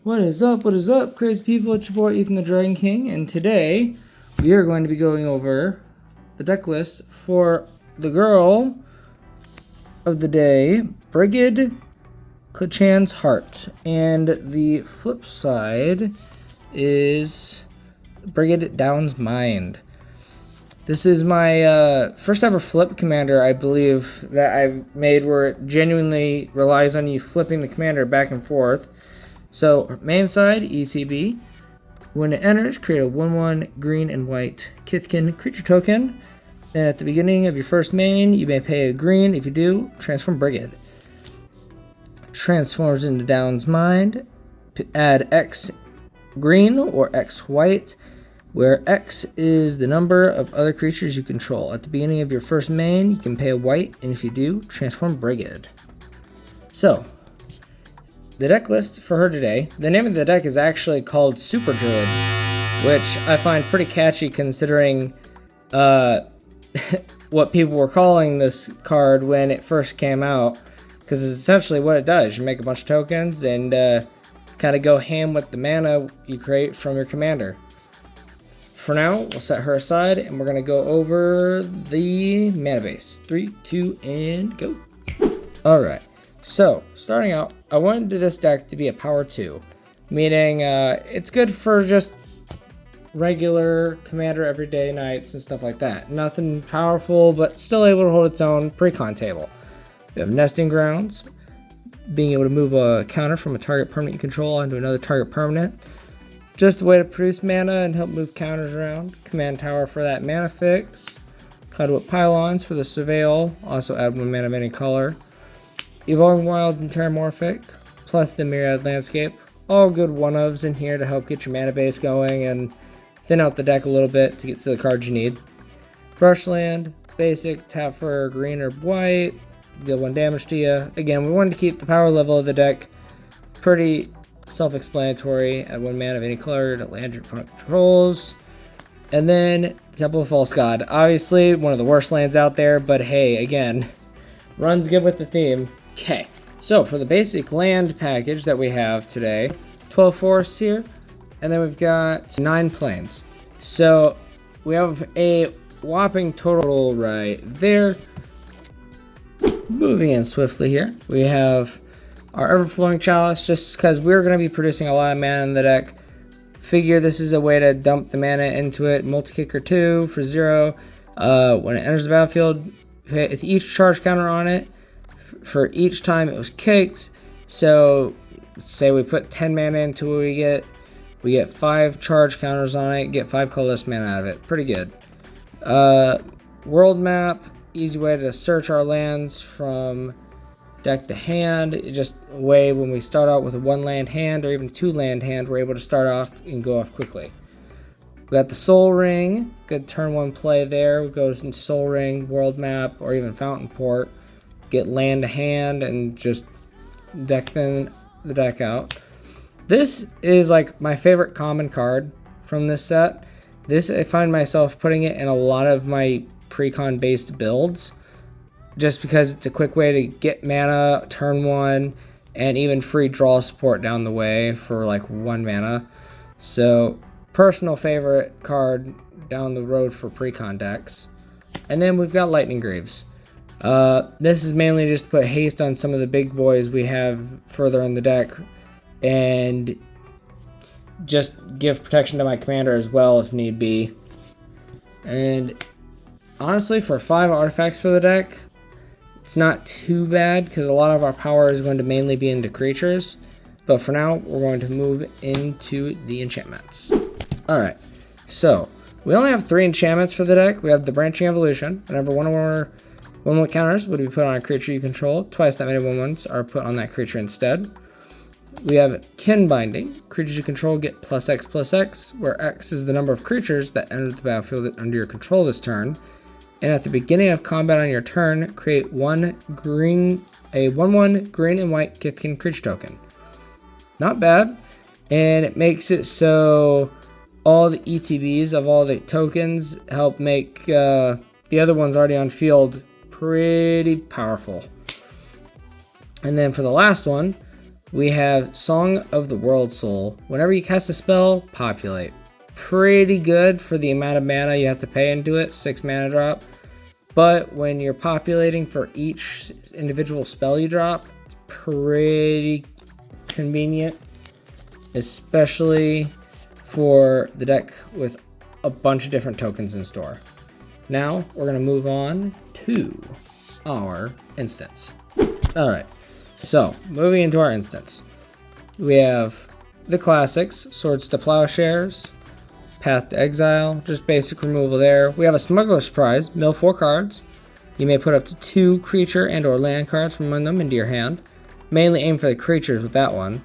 What is up? What is up, crazy people? It's your boy Ethan the Dragon King, and today we are going to be going over the deck list for the girl of the day, Brigid Clechan's Heart. And the flip side is Brigid Down's Mind. This is my first ever flip commander, I believe, that I've made where it genuinely relies on you flipping the commander back and forth. So, main side, ETB. When it enters, create a 1/1 green and white Kithkin creature token. Then at the beginning of your first main, you may pay a green. If you do, transform Brigid. Transforms into Down's Mind. Add X green or X white, where X is the number of other creatures you control. At the beginning of your first main, you can pay a white, and if you do, transform Brigid. So, the deck list for her today, the name of the deck is actually called Super Druid, which I find pretty catchy considering what people were calling this card when it first came out, because it's essentially what it does. You make a bunch of tokens and kind of go ham with the mana you create from your commander. For now, we'll set her aside, and we're going to go over the mana base. 3, 2, and go. Alright. So, starting out, I wanted this deck to be a power 2, meaning it's good for just regular commander everyday nights and stuff like that. Nothing powerful, but still able to hold its own pre-con table. We have Nesting Grounds, being able to move a counter from a target permanent you control onto another target permanent. Just a way to produce mana and help move counters around. Command Tower for that mana fix. Conduit Pylons for the Surveil, also add 1 mana of any color. Evolving Wilds and Terramorphic, plus the Myriad Landscape. All good one-ofs in here to help get your mana base going and thin out the deck a little bit to get to the cards you need. Brushland, basic, tap for green or white, deal 1 damage to you. Again, we wanted to keep the power level of the deck pretty self-explanatory. Add 1 mana of any color to land your opponent controls. And then Temple of False God. Obviously, one of the worst lands out there, but hey, again, runs good with the theme. Okay, so for the basic land package that we have today, 12 forests here, and then we've got 9 plains. So we have a whopping total right there. Moving in swiftly here, we have our Everflowing Chalice, just because we're going to be producing a lot of mana in the deck. Figure this is a way to dump the mana into it. Multi-kicker 2 for 0. When it enters the battlefield, hit each charge counter on it for each time it was kicked. So say we put 10 mana into it, we get 5 charge counters on it, get 5 colorless mana out of it. Pretty good. World map, easy way to search our lands from deck to hand. Just a way when we start out with a 1 land hand or even 2 land hand, we're able to start off and go off quickly. We got the Soul Ring, good turn 1 play there. It goes into Soul Ring, World Map, or even Fountain Port. Get land to hand and just deck thin the deck out. This is like my favorite common card from this set. This, I find myself putting it in a lot of my pre-con based builds, just because it's a quick way to get mana turn 1 and even free draw support down the way for like 1 mana. So personal favorite card down the road for pre-con decks. And then we've got Lightning Greaves. This is mainly just to put haste on some of the big boys we have further in the deck and just give protection to my commander as well if need be. And honestly, for 5 artifacts for the deck, it's not too bad because a lot of our power is going to mainly be into creatures. But for now, we're going to move into the enchantments. Alright, so we only have 3 enchantments for the deck. We have the Branching Evolution. Whenever one or more 1/1 counters would be put on a creature you control, twice that many 1/1s are put on that creature instead. We have Kin Binding. Creatures you control get +X/+X, where X is the number of creatures that enter the battlefield under your control this turn. And at the beginning of combat on your turn, create a 1/1 green and white Kithkin creature token. Not bad, and it makes it so all the ETBs of all the tokens help make the other ones already on field pretty powerful. And then for the last one, we have Song of the World Soul. Whenever you cast a spell, populate. Pretty good for the amount of mana you have to pay into it, 6 mana drop. But when you're populating for each individual spell you drop, it's pretty convenient, especially for the deck with a bunch of different tokens in store. Now we're going to move on to our instance. All right, so moving into our instance, we have the classics, Swords to Plowshares, Path to Exile, just basic removal there. We have a Smuggler's Prize, mill 4 cards. You may put up to 2 creature and or land cards from among them into your hand. Mainly aim for the creatures with that one.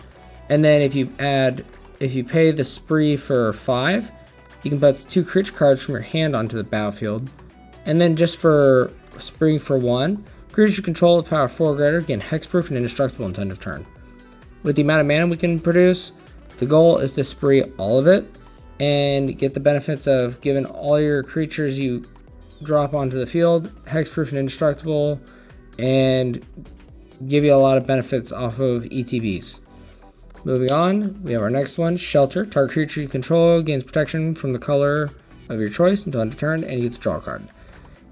And then if you pay the spree for 5, you can put 2 creature cards from your hand onto the battlefield. And then just for spree for 1, creatures you control with power 4 or greater gain hexproof and indestructible until end of turn. With the amount of mana we can produce, the goal is to spree all of it and get the benefits of giving all your creatures you drop onto the field hexproof and indestructible, and give you a lot of benefits off of ETBs. Moving on, we have our next one, Shelter. Target creature you control gains protection from the color of your choice until end of turn, and you get to draw a card.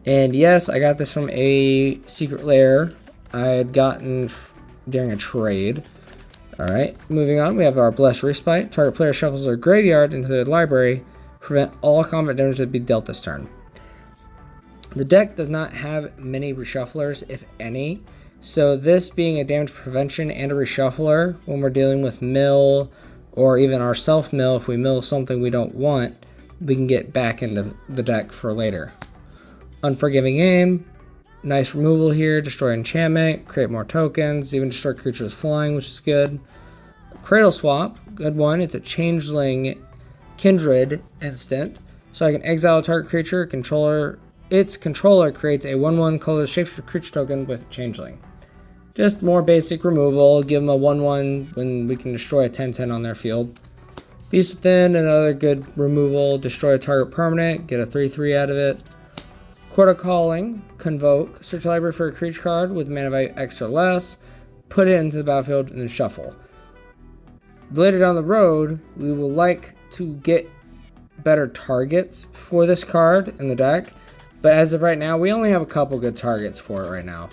And yes, I got this from a secret lair I had gotten during a trade. Alright, moving on, we have our Blessed Respite. Target player shuffles their graveyard into their library, prevent all combat damage that be dealt this turn. The deck does not have many reshufflers, if any, so this being a damage prevention and a reshuffler, when we're dealing with mill, or even our self-mill, if we mill something we don't want, we can get back into the deck for later. Unforgiving Aim, nice removal here, destroy enchantment, create more tokens, even destroy creatures flying, which is good. Cradle Swap, good one, it's a changeling kindred instant, so I can exile a target creature, its controller creates a 1/1 colorless shapeshifter creature token with changeling. Just more basic removal, give them a 1/1 when we can destroy a 10/10 on their field. Beast Within, another good removal, destroy a target permanent, get a 3/3 out of it. Court of Calling, Convoke, search your library for a creature card with mana value X or less, put it into the battlefield, and then shuffle. Later down the road, we will like to get better targets for this card in the deck, but as of right now, we only have a couple good targets for it right now.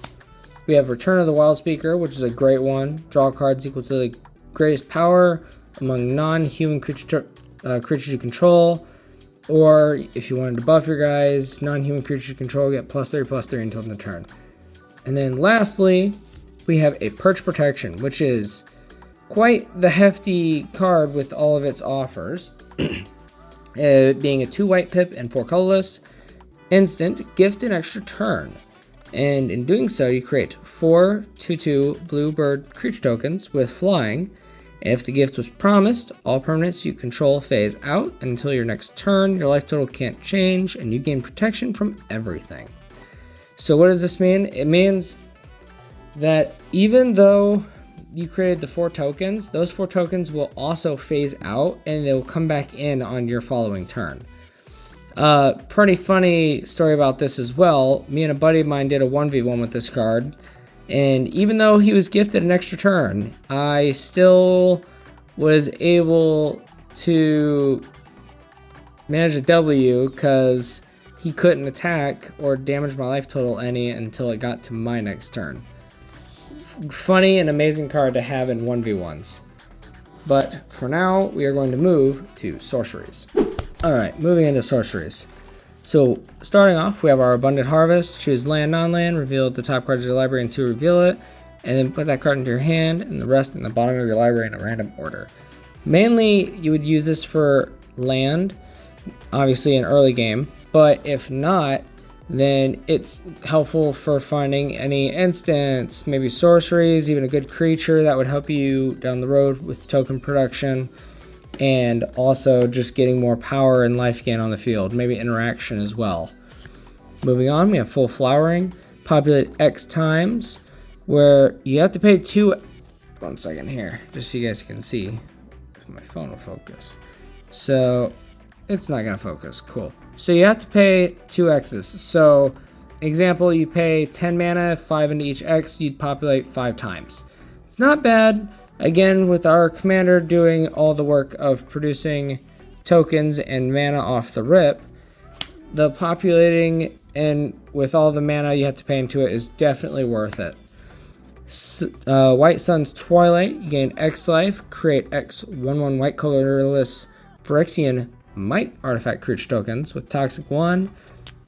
We have Return of the Wildspeaker, which is a great one. Draw cards equal to the greatest power among non-human creatures you control. Or if you wanted to buff your guys, non-human creature control, get +3/+3 until the turn. And then lastly, we have a Perch Protection, which is quite the hefty card with all of its offers. Being a 2 white pip and 4 colorless, instant, gift an extra turn. And in doing so, you create 4 2/2 bluebird creature tokens with flying. And if the gift was promised, all permanents you control phase out until your next turn. Your life total can't change, and you gain protection from everything. So what does this mean? It means that even though you created the 4 tokens, those 4 tokens will also phase out, and they will come back in on your following turn. Pretty funny story about this as well. Me and a buddy of mine did a 1v1 with this card. And even though he was gifted an extra turn, I still was able to manage a W because he couldn't attack or damage my life total any until it got to my next turn. Funny and amazing card to have in 1v1s. But for now, we are going to move to sorceries. Alright, moving into sorceries. So, starting off, we have our Abundant Harvest. Choose land, non-land, reveal the top cards of your library and 2 reveal it, and then put that card into your hand, and the rest in the bottom of your library in a random order. Mainly, you would use this for land, obviously in early game, but if not, then it's helpful for finding any instants, maybe sorceries, even a good creature that would help you down the road with token production. And also just getting more power and life gain on the field, maybe interaction as well. Moving on, we have Full Flowering, populate X times, where you have to pay 2. 1 second here, just so you guys can see if my phone will focus. So it's not gonna focus, cool. So you have to pay 2 X's. So example, you pay 10 mana, 5 into each X, you'd populate 5 times. It's not bad. Again, with our commander doing all the work of producing tokens and mana off the rip, the populating and with all the mana you have to pay into it is definitely worth it. White Sun's Twilight, you gain X life, create X 1/1 white colorless Phyrexian Might artifact creature tokens with Toxic 1,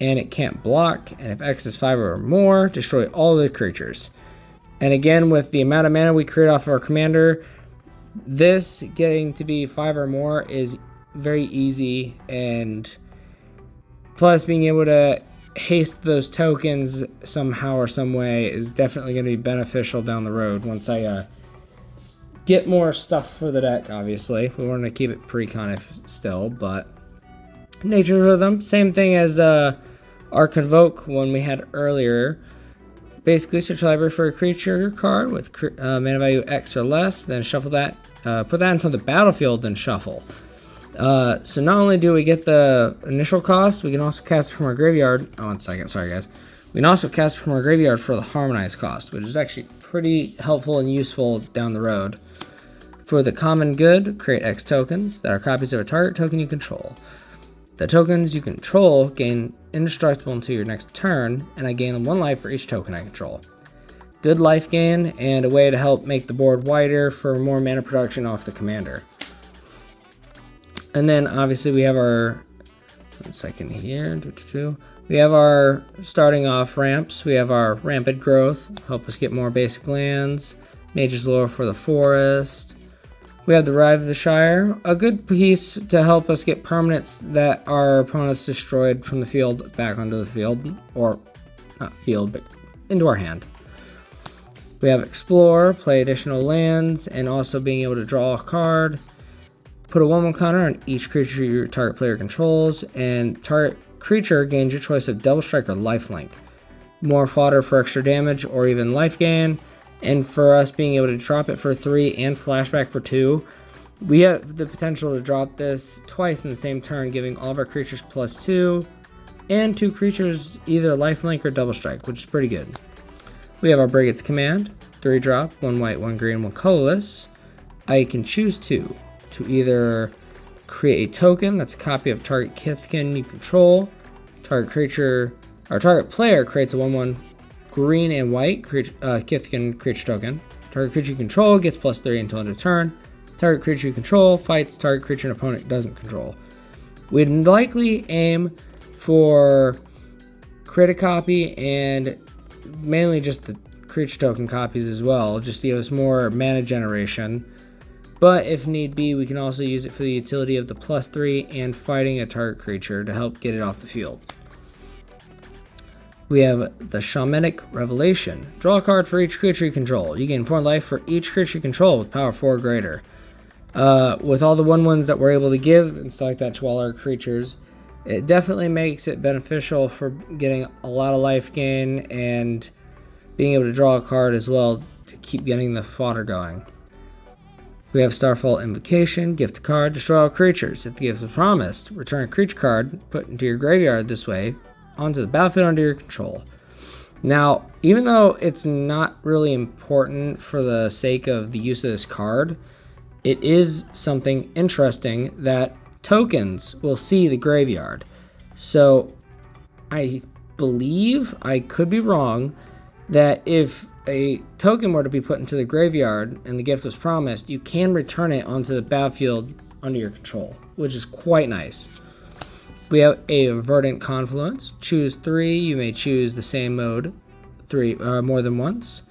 and it can't block, and if X is 5 or more, destroy all the creatures. And again, with the amount of mana we create off of our commander, this getting to be 5 or more is very easy, and plus being able to haste those tokens somehow or some way is definitely going to be beneficial down the road once I get more stuff for the deck. Obviously we want to keep it pre-con still, but Nature's Rhythm, same thing as our Convoke one we had earlier. Basically search library for a creature card with mana value X or less, then shuffle that, put that in front of the battlefield, then shuffle. So not only do we get the initial cost, we can also cast it from our graveyard. Oh, 1 second, sorry guys. We can also cast it from our graveyard for the Harmonize cost, which is actually pretty helpful and useful down the road. For the common good, create X tokens that are copies of a target token you control. The tokens you control gain indestructible until your next turn, and I gain 1 life for each token I control. Good life gain, and a way to help make the board wider for more mana production off the commander. And then obviously we have our, 1 second here, we have our starting off ramps. We have our Rampant Growth, help us get more basic lands. Nature's Lore for the forest. We have the Rive of the Shire, a good piece to help us get permanents that our opponents destroyed from the field back onto the field, or not field, but into our hand. We have Explore, play additional lands, and also being able to draw a card. Put a 1/1 counter on each creature your target player controls, and target creature gains your choice of Double Strike or Lifelink. More fodder for extra damage or even life gain, and for us being able to drop it for 3 and flashback for 2. We have the potential to drop this twice in the same turn, giving all of our creatures +2, and 2 creatures either Lifelink or Double Strike, which is pretty good. We have our Brigade's Command, 3 drop, 1 white, 1 green, 1 colorless. I can choose to either create a token that's a copy of target Kithkin you control. Target creature, or target player creates a 1/1 green and white Kithkin creature token. Target creature you control gets +3 until end of turn. Target creature you control fights target creature an opponent doesn't control. We'd likely aim for create a copy and mainly just the creature token copies as well, just to give us more mana generation. But if need be, we can also use it for the utility of the +3 and fighting a target creature to help get it off the field. We have the Shamanic Revelation. Draw a card for each creature you control. You gain 4 life for each creature you control with power 4 or greater. With all the 1/1s that we're able to give and stuff like that to all our creatures, it definitely makes it beneficial for getting a lot of life gain and being able to draw a card as well to keep getting the fodder going. We have Starfall Invocation, gift a card, destroy all creatures. If the gift was promised, return a creature card put into your graveyard this way onto the battlefield under your control. Now, even though it's not really important for the sake of the use of this card, it is something interesting that tokens will see the graveyard. So I believe, I could be wrong, that if a token were to be put into the graveyard and the gift was promised, you can return it onto the battlefield under your control, which is quite nice. We have a Verdant Confluence. Choose 3. You may choose the same mode more than once.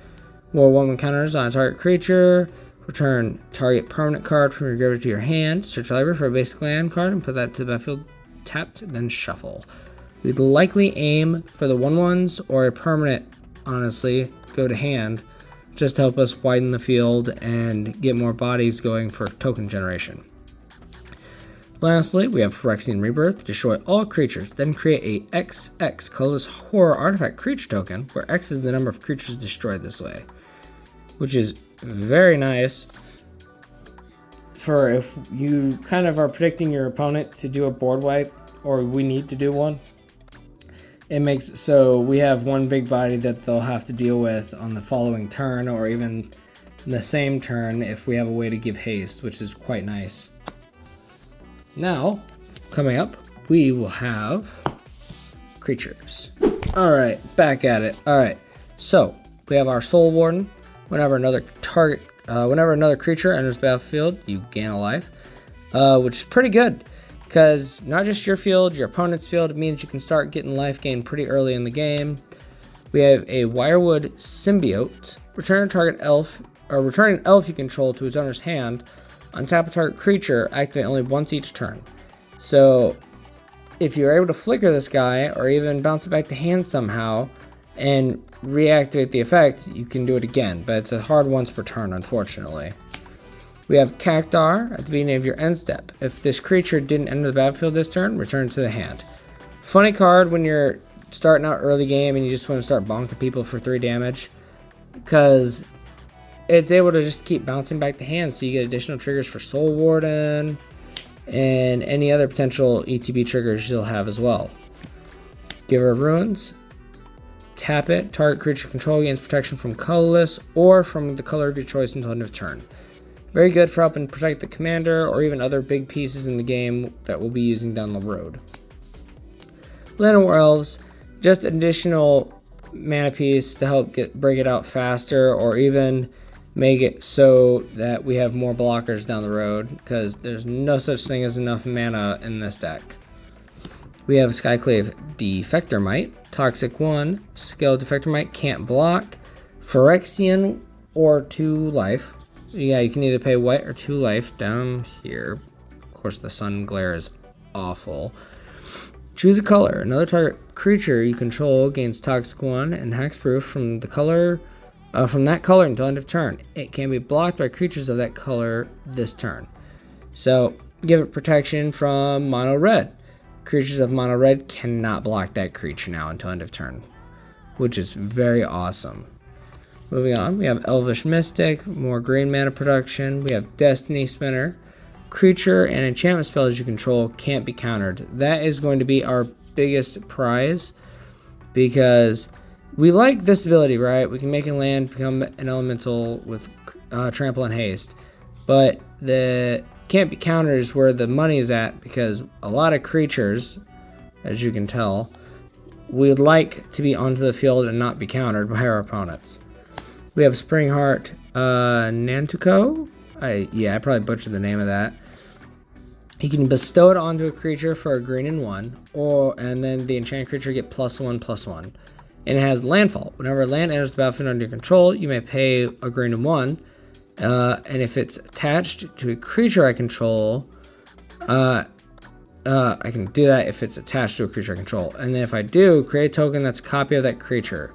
More 1/1 counters on a target creature. Return target permanent card from your graveyard to your hand. Search library for a basic land card and put that to the battlefield tapped, then shuffle. We'd likely aim for the 1/1s or a permanent, honestly, go to hand, just to help us widen the field and get more bodies going for token generation. Lastly, we have Phyrexian Rebirth. Destroy all creatures, then create a XX colorless horror artifact creature token, where X is the number of creatures destroyed this way, which is very nice for if you kind of are predicting your opponent to do a board wipe, or we need to do one. It makes so we have one big body that they'll have to deal with on the following turn, or even in the same turn if we have a way to give haste, which is quite nice. Now, coming up, we will have creatures. All right, back at it. All right, so we have our Soul Warden. Whenever another creature enters the battlefield, you gain a life, which is pretty good because not just your field, your opponent's field. It means you can start getting life gain pretty early in the game. We have a Wirewood Symbiote. Return an elf you control to its owner's hand. Untap a target creature, activate only once each turn. So if you're able to flicker this guy or even bounce it back to hand somehow and reactivate the effect, you can do it again, but it's a hard once per turn, unfortunately. We have Cactuar at the beginning of your end step. If this creature didn't enter the battlefield this turn, return it to the hand. Funny card when you're starting out early game and you just want to start bonking people for 3 damage, because it's able to just keep bouncing back to hand, so you get additional triggers for Soul Warden and any other potential ETB triggers you'll have as well. Giver of Ruins. Tap it. Target creature control gains protection from colorless or from the color of your choice until end of turn. Very good for helping protect the commander or even other big pieces in the game that we'll be using down the road. Llanowar Elves. Just additional mana piece to help break it out faster, or even make it so that we have more blockers down the road, because there's no such thing as enough mana in this deck. We have Skyclave Defector Mite, Toxic 1, Scale Defector Mite, can't block, Phyrexian or 2 life. Yeah, you can either pay white or 2 life down here. Of course, the sun glare is awful. Choose a color. Another target creature you control gains Toxic 1 and Hexproof from that color until end of turn. It can be blocked by creatures of that color this turn. So give it protection from mono red. Creatures of mono red cannot block that creature now until end of turn, which is very awesome. Moving on, we have Elvish Mystic, more green mana production. We have Destiny Spinner. Creature and enchantment spells you control can't be countered. That is going to be our biggest prize, because we like this ability, right? We can make a land become an elemental with trample and haste, but the can't be countered is where the money is at, because a lot of creatures, as you can tell, we'd like to be onto the field and not be countered by our opponents. We have Springheart Nantuko. I probably butchered the name of that. You can bestow it onto a creature for a green and 1, and then the enchanted creature get +1/+1. And it has landfall. Whenever a land enters the battlefield under your control, you may pay a green and 1. And if it's attached to a creature I control, I can do that if it's attached to a creature I control. And then if I do, create a token that's a copy of that creature.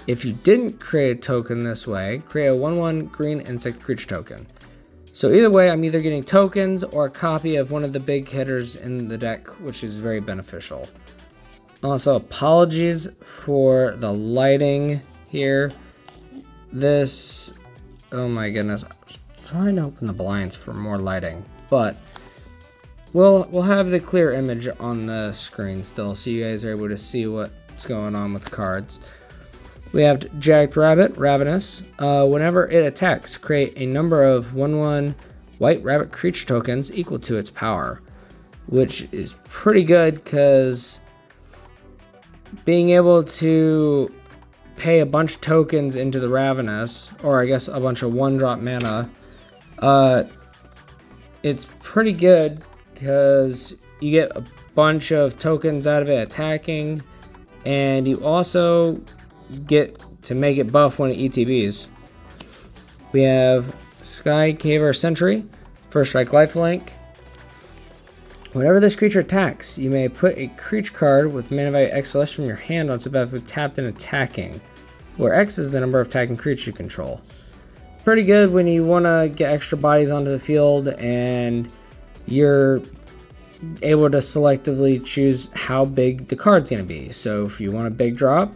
If you didn't create a token this way, create a 1/1 green insect creature token. So either way, I'm either getting tokens or a copy of one of the big hitters in the deck, which is very beneficial. Also, apologies for the lighting here. This, oh my goodness, I was trying to open the blinds for more lighting, but we'll have the clear image on the screen still, so you guys are able to see what's going on with the cards. We have Jagged Rabbit, Ravenous. Whenever it attacks, create a number of 1/1 white rabbit creature tokens equal to its power, which is pretty good because being able to pay a bunch of tokens into the Ravenous, or I guess a bunch of 1-drop mana, it's pretty good because you get a bunch of tokens out of it attacking, and you also get to make it buff when it ETBs. We have Skycaver Sentry, First Strike Lifelink. Whenever this creature attacks, you may put a creature card with mana value X less from your hand onto the battlefield tapped and attacking, where X is the number of attacking creatures you control. Pretty good when you want to get extra bodies onto the field and you're able to selectively choose how big the card's going to be. So if you want a big drop,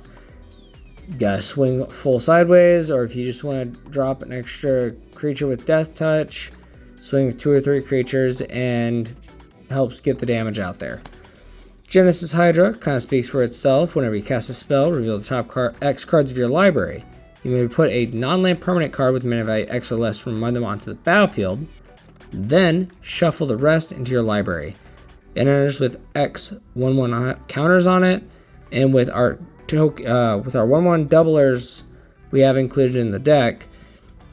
you gotta swing full sideways, or if you just want to drop an extra creature with Death Touch, swing with 2 or 3 creatures and helps get the damage out there. Genesis Hydra kind of speaks for itself. Whenever you cast a spell, reveal the top X cards of your library. You may put a non-land permanent card with mana value X or less from among them onto the battlefield, then shuffle the rest into your library. It enters with X 1/1 counters on it, and with our 1/1 doublers we have included in the deck,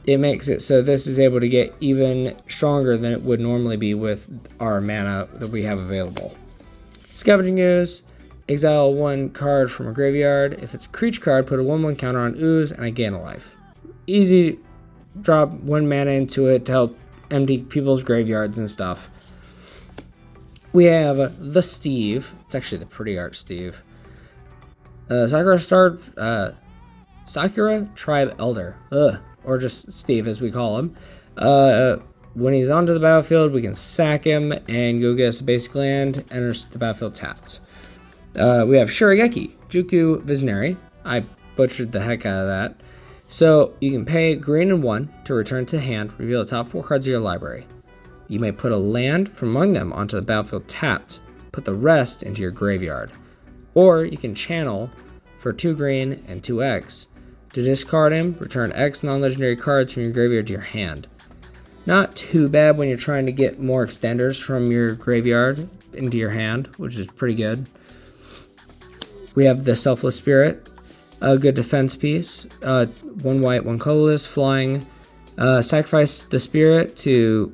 it makes it so this is able to get even stronger than it would normally be with our mana that we have available. Scavenging Ooze. Exile 1 card from a graveyard. If it's a creature card, put a 1/1 counter on Ooze and I gain a life. Easy, drop 1 mana into it to help empty people's graveyards and stuff. We have the Steve. It's actually the pretty art Steve. Sakura Tribe Elder. Or just Steve as we call him. When he's onto the battlefield, we can sack him and go get us a basic land, enters the battlefield tapped. We have Shurigeki, Juku Visionary. I butchered the heck out of that. So you can pay green and 1 to return to hand, reveal the top 4 cards of your library. You may put a land from among them onto the battlefield tapped, put the rest into your graveyard. Or you can channel for 2 green and 2 X. To discard him, return X non-legendary cards from your graveyard to your hand. Not too bad when you're trying to get more extenders from your graveyard into your hand, which is pretty good. We have the Selfless Spirit, a good defense piece. 1 white, 1 colorless, flying. Sacrifice the spirit to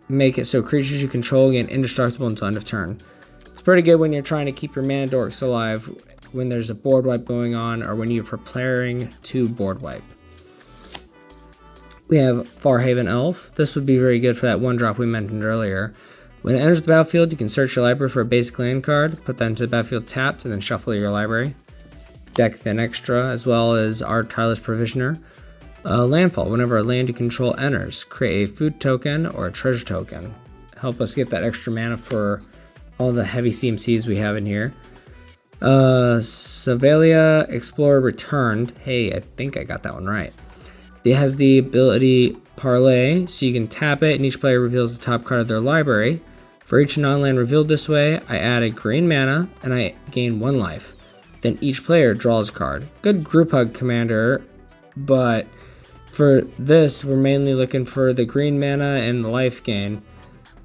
make it so creatures you control get indestructible until end of turn. It's pretty good when you're trying to keep your mana dorks alive when there's a board wipe going on or when you're preparing to board wipe. We have Farhaven Elf. This would be very good for that 1-drop we mentioned earlier. When it enters the battlefield, you can search your library for a basic land card, put that into the battlefield tapped, and then shuffle your library. Deck Thin Extra, as well as our Tireless Provisioner. Landfall. Whenever a land you control enters, create a food token or a treasure token. Help us get that extra mana for all the heavy CMCs we have in here. Sevelia Explorer Returned. Hey, I think I got that one right. It has the ability Parlay, so you can tap it and each player reveals the top card of their library. For each non-land revealed this way, I add a green mana and I gain 1 life. Then each player draws a card. Good group hug commander, but for this, we're mainly looking for the green mana and the life gain.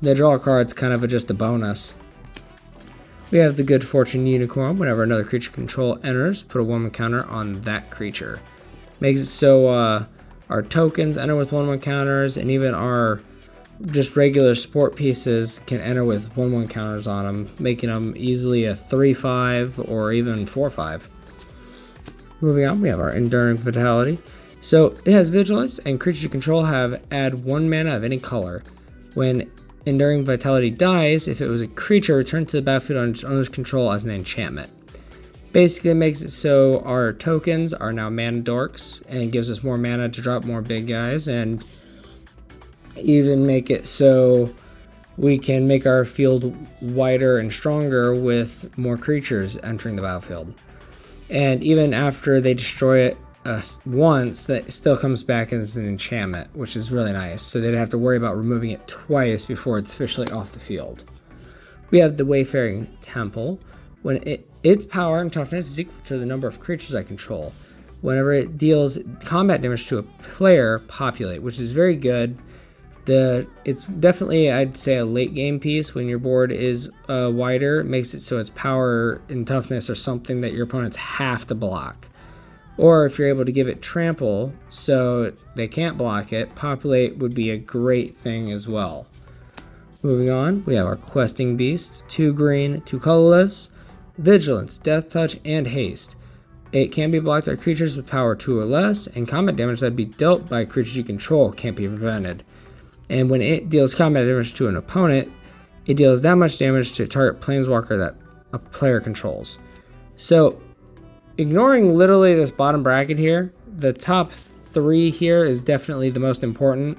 The draw card's kind of just a bonus. We have the Good Fortune Unicorn. Whenever another creature control enters, put a 1/1 counter on that creature. Makes it so our tokens enter with 1/1 counters, and even our just regular support pieces can enter with 1/1 counters on them, making them easily a 3/5 or even 4/5. Moving on, we have our Enduring Vitality. So it has Vigilance, and creatures you control have add 1 mana of any color. When Enduring Vitality dies, if it was a creature, return to the battlefield on its owner's control as an enchantment. Basically, it makes it so our tokens are now mana dorks, and it gives us more mana to drop more big guys, and even make it so we can make our field wider and stronger with more creatures entering the battlefield. And even after they destroy it once, that still comes back as an enchantment, which is really nice. So they'd have to worry about removing it twice before it's officially off the field. We have the Wayfaring Temple. When its power and toughness is equal to the number of creatures I control. Whenever it deals combat damage to a player, populate, which is very good. It's definitely, I'd say, a late game piece when your board is wider. It makes it so its power and toughness are something that your opponents have to block. Or if you're able to give it trample so they can't block it, populate would be a great thing as well. Moving on, we have our Questing Beast. 2 green, 2 colorless. Vigilance, Death Touch, and Haste. It can be blocked by creatures with power 2 or less, and combat damage that be dealt by creatures you control can't be prevented. And when it deals combat damage to an opponent, it deals that much damage to a target planeswalker that a player controls. So, ignoring literally this bottom bracket here, the top 3 here is definitely the most important.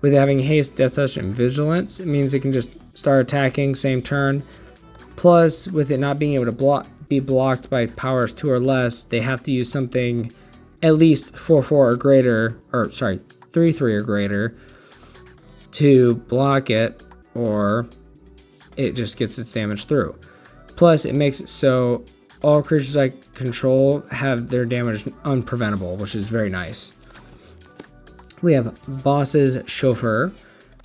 With having Haste, Death Touch, and Vigilance, it means it can just start attacking same turn. Plus, with it not being able to be blocked by powers 2 or less, they have to use something at least 4/4 or greater, or sorry, 3/3 or greater to block it, or it just gets its damage through. Plus, it makes it so all creatures I control have their damage unpreventable, which is very nice. We have Boss's Chauffeur.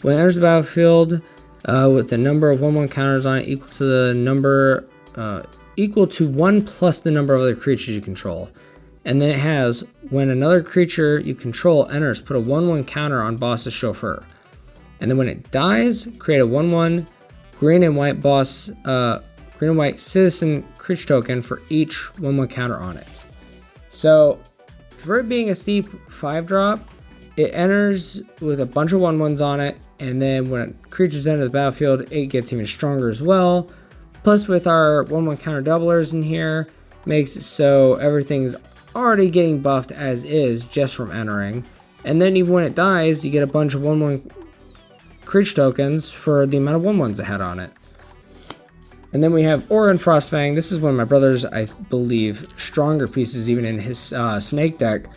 When it enters the battlefield with the number of 1/1 counters on it equal to the number equal to 1 plus the number of other creatures you control. And then it has, when another creature you control enters, put a 1/1 counter on Boss's Chauffeur. And then when it dies, create a 1/1 green and white green and white citizen creature token for each 1/1 counter on it. So for it being a steep 5-drop, it enters with a bunch of 1/1s on it, and then when creatures enter the battlefield, it gets even stronger as well. Plus with our 1/1 counter doublers in here, makes it so everything's already getting buffed as is just from entering. And then even when it dies, you get a bunch of 1/1 creature tokens for the amount of 1/1s it had on it. And then we have Oran Frostfang. This is one of my brother's, I believe, stronger pieces even in his snake deck.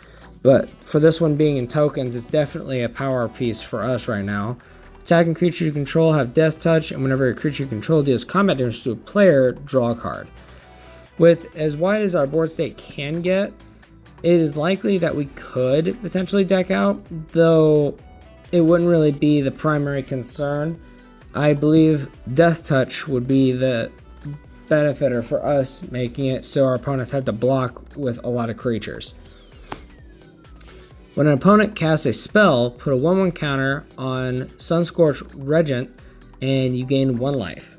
But for this one being in tokens, it's definitely a power piece for us right now. Attacking creature you control have Death Touch, and whenever a creature you control deals combat damage to a player, draw a card. With as wide as our board state can get, it is likely that we could potentially deck out, though it wouldn't really be the primary concern. I believe Death Touch would be the benefiter for us, making it so our opponents have to block with a lot of creatures. When an opponent casts a spell, put a 1/1 counter on Sunscorch Regent and you gain 1 life.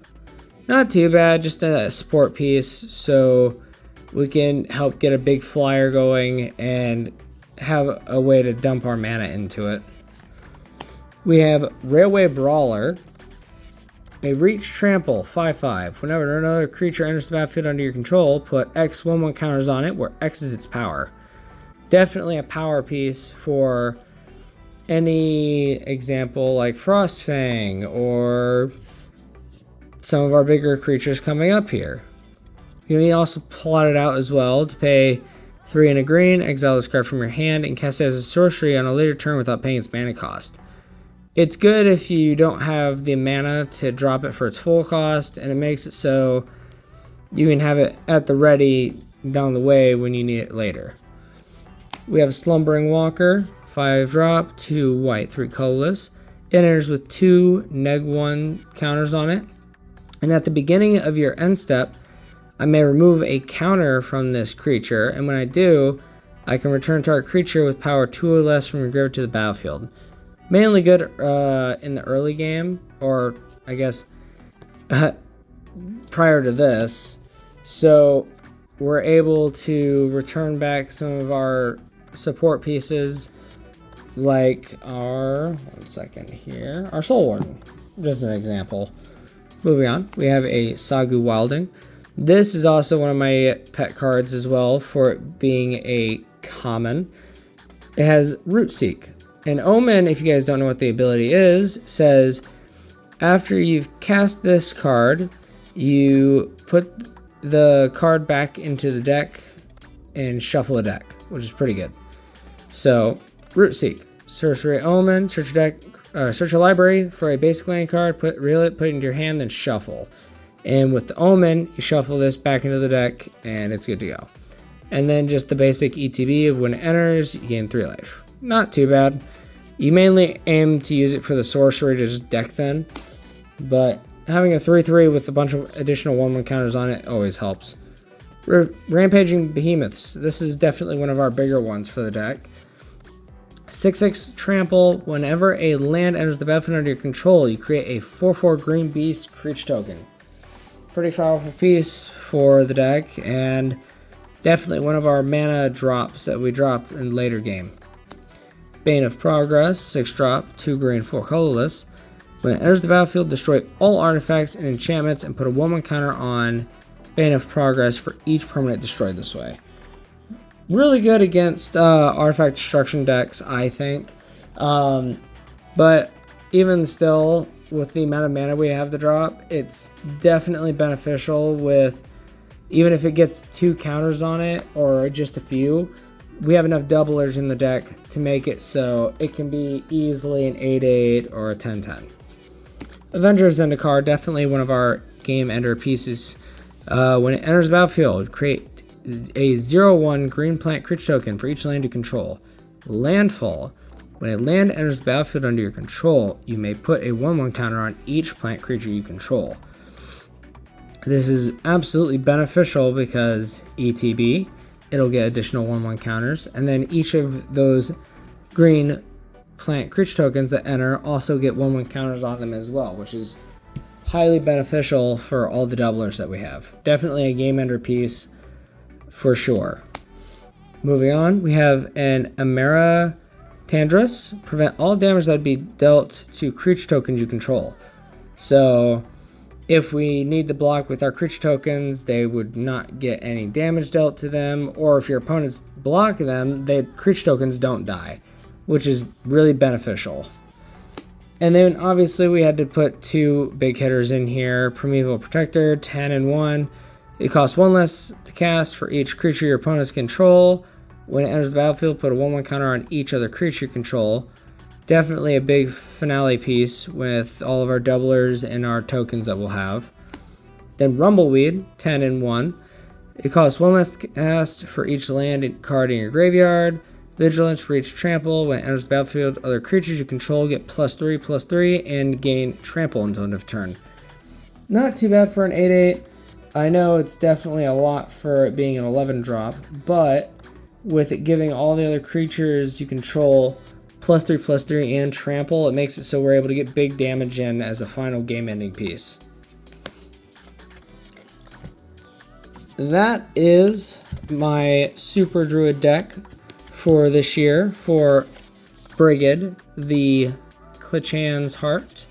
Not too bad, just a support piece so we can help get a big flyer going and have a way to dump our mana into it. We have Railway Brawler. A Reach Trample 5/5. Whenever another creature enters the battlefield under your control, put X 1/1 counters on it, where X is its power. Definitely a power piece for any example like Frostfang or some of our bigger creatures coming up here. You can also plot it out as well to pay 3 and a green, exile this card from your hand, and cast it as a sorcery on a later turn without paying its mana cost. It's good if you don't have the mana to drop it for its full cost, and it makes it so you can have it at the ready down the way when you need it later. We have Slumbering Walker, 5-drop, 2 white, 3 colorless. It enters with 2 neg1 counters on it. And at the beginning of your end step, I may remove a counter from this creature, and when I do, I can return target creature with power 2 or less from your graveyard to the battlefield. Mainly good in the early game, or I guess prior to this. So we're able to return back some of our support pieces, like our, our Soul Warden, just an example. Moving on, we have a Sagu Wilding. This is also one of my pet cards as well for it being a common. It has Root Seek. And Omen, if you guys don't know what the ability is, says after you've cast this card, you put the card back into the deck and shuffle a deck, which is pretty good. So, Root Seek, Sorcery Omen, search your deck, search your library for a basic land card, reel it, put it into your hand, then shuffle. And with the Omen, you shuffle this back into the deck, and it's good to go. And then just the basic ETB of when it enters, you gain 3 life. Not too bad. You mainly aim to use it for the sorcery to just deck thin, but having a 3/3 with a bunch of additional 1/1 counters on it always helps. Rampaging Behemoths. This is definitely one of our bigger ones for the deck. 6/6 Trample. Whenever a land enters the battlefield under your control, you create a 4/4 green beast creature token. Pretty powerful piece for the deck, and definitely one of our mana drops that we drop in later game. Bane of Progress, 6-drop, 2 green, 4 colorless. When it enters the battlefield, destroy all artifacts and enchantments and put a 1/1 counter on Bane of Progress for each permanent destroyed this way. Really good against artifact destruction decks, I think. But even still, with the amount of mana we have to drop, it's definitely beneficial with, even if it gets 2 counters on it or just a few, we have enough doublers in the deck to make it so it can be easily an 8/8 or a 10/10. Avenger of Zendikar, definitely one of our game ender pieces When it enters the battlefield, create a 0/1 green plant creature token for each land you control. Landfall. When a land enters the battlefield under your control, you may put a 1/1 counter on each plant creature you control. This is absolutely beneficial because ETB, it'll get additional 1/1 counters, and then each of those green plant creature tokens that enter also get 1/1 counters on them as well, which is highly beneficial for all the doublers that we have. Definitely a game ender piece for sure. Moving on, we have an Amara Tandrus. Prevent all damage that would be dealt to creature tokens you control. So if we need to block with our creature tokens, they would not get any damage dealt to them, or if your opponents block them, the creature tokens don't die, which is really beneficial. And then obviously we had to put 2 big hitters in here. Primeval Protector, 10 and 1. It costs 1 less to cast for each creature your opponents control. When it enters the battlefield, put a 1/1 counter on each other creature you control. Definitely a big finale piece with all of our doublers and our tokens that we'll have. Then Rumbleweed, 10 and 1. It costs 1 less to cast for each land card in your graveyard. Vigilance for each trample. When it enters the battlefield, other creatures you control get +3/+3 and gain trample until end of turn. Not too bad for an 8/8. I know it's definitely a lot for it being an 11 drop, but with it giving all the other creatures you control +3/+3 and trample, it makes it so we're able to get big damage in as a final game ending piece. That is my Super Druid deck for this year for Brigid, the Clichan's Heart.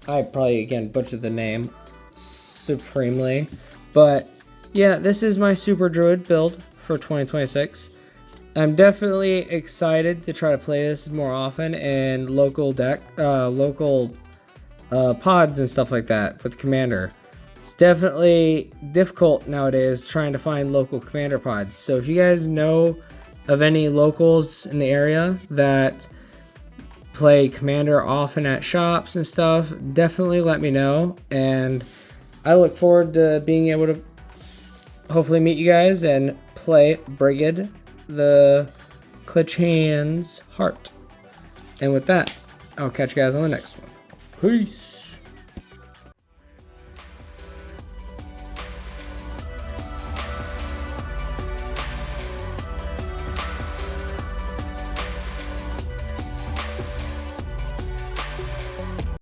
I probably again butchered the name supremely, but yeah, this is my Super Druid build for 2026. I'm definitely excited to try to play this more often in local pods and stuff like that with Commander. It's definitely difficult nowadays trying to find local Commander pods. So if you guys know of any locals in the area that play Commander often at shops and stuff, definitely let me know. And I look forward to being able to hopefully meet you guys and play Brigid, the Clichan's Heart. And with that, I'll catch you guys on the next one. Peace.